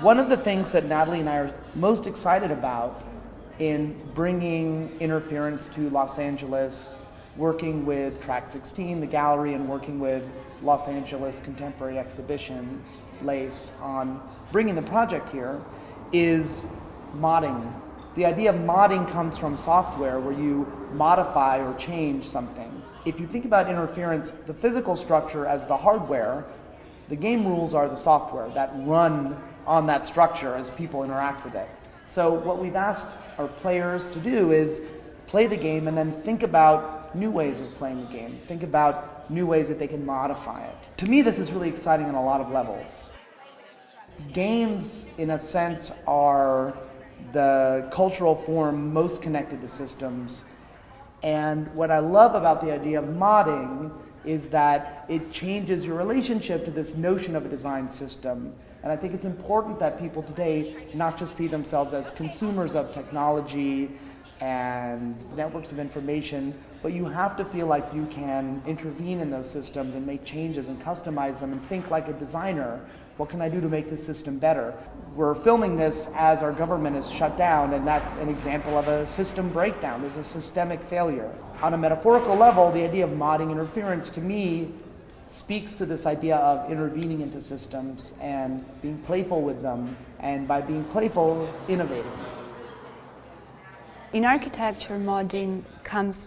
One of the things that Nathalie and I are most excited about in bringing interference to Los Angeles, working with Track 16, the gallery, and working with Los Angeles Contemporary Exhibitions, LACE, on bringing the project here, is modding. The idea of modding comes from software where you modify or change something. If you think about interference, the physical structure as the hardware, the game rules are the software that run on that structure as people interact with it. So what we've asked our players to do is play the game and then think about new ways of playing the game. Think about new ways that they can modify it. To me, this is really exciting on a lot of levels. Games, in a sense, are the cultural form most connected to systems. And what I love about the idea of modding is that it changes your relationship to this notion of a design system. And I think it's important that people today not just see themselves as consumers of technology and networks of information, but you have to feel like you can intervene in those systems and make changes and customize them and think like a designer. What can I do to make this system better? We're filming this as our government is shut down, and that's an example of a system breakdown. There's a systemic failure. On a metaphorical level, the idea of modding interference, to me, speaks to this idea of intervening into systems and being playful with them, and by being playful, innovating. In architecture, modding comes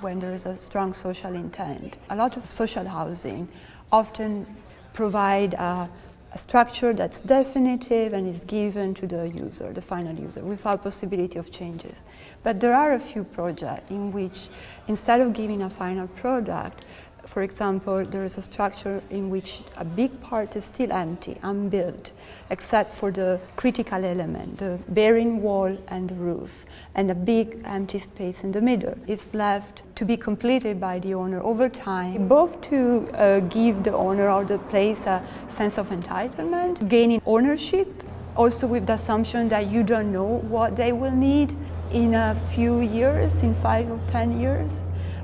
when there is a strong social intent. A lot of social housing often provide a structure that's definitive and is given to the user, the final user, without possibility of changes. But there are a few projects in which, instead of giving a final product, for example, there is a structure in which a big part is still empty, unbuilt, except for the critical element, the bearing wall and the roof, and a big empty space in the middle. It's left to be completed by the owner over time, both to give the owner of the place a sense of entitlement, gaining ownership, also with the assumption that you don't know what they will need in a few years, in 5 or 10 years.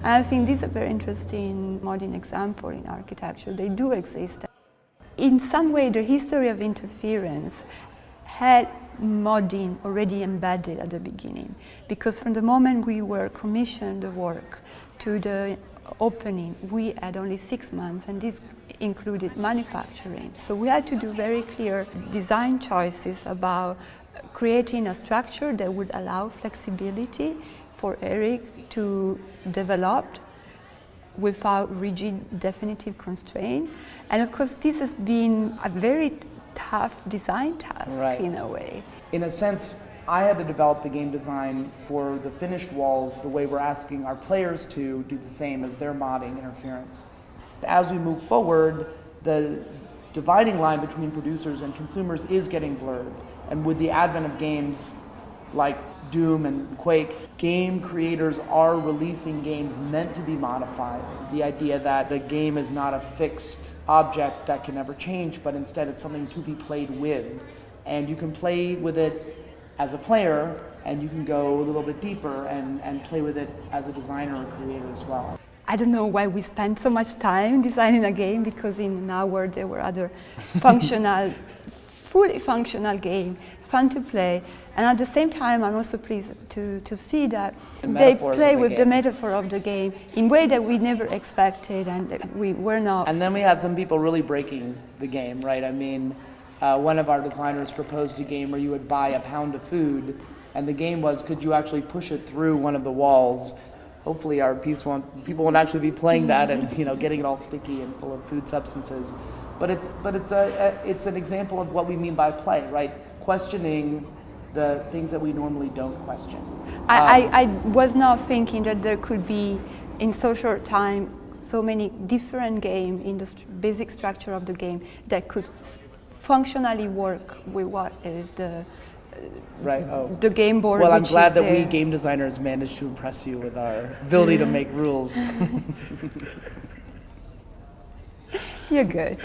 And I think this is a very interesting modern example in architecture. They do exist. In some way, the history of interference had modding already embedded at the beginning, because from the moment we were commissioned the work to the opening, we had only 6 months, and this included manufacturing. So we had to do very clear design choices about creating a structure that would allow flexibility for Eric to develop without rigid definitive constraint. And of course, this has been a very tough design task in a way. In a sense, I had to develop the game design for the finished walls the way we're asking our players to do the same as their modding interference. As we move forward, the dividing line between producers and consumers is getting blurred. And with the advent of games like Doom and Quake, game creators are releasing games meant to be modified. The idea that the game is not a fixed object that can never change, but instead it's something to be played with. And you can play with it as a player, and you can go a little bit deeper and play with it as a designer or creator as well. I don't know why we spent so much time designing a game, because in an hour there were other functional, fully functional game, fun to play. And at the same time, I'm also pleased to see that they play with the metaphor of the game in a way that we never expected, and that we were not. And then we had some people really breaking the game, right? I mean, one of our designers proposed a game where you would buy a pound of food, and the game was, could you actually push it through one of the walls? Hopefully our people won't actually be playing that and getting it all sticky and full of food substances. But it's an example of what we mean by play, right? Questioning the things that we normally don't question. I was not thinking that there could be, in so short time, so many different games in the basic structure of the game that could functionally work with what is the the game board. Well, I'm glad that we game designers managed to impress you with our ability to make rules. You're good.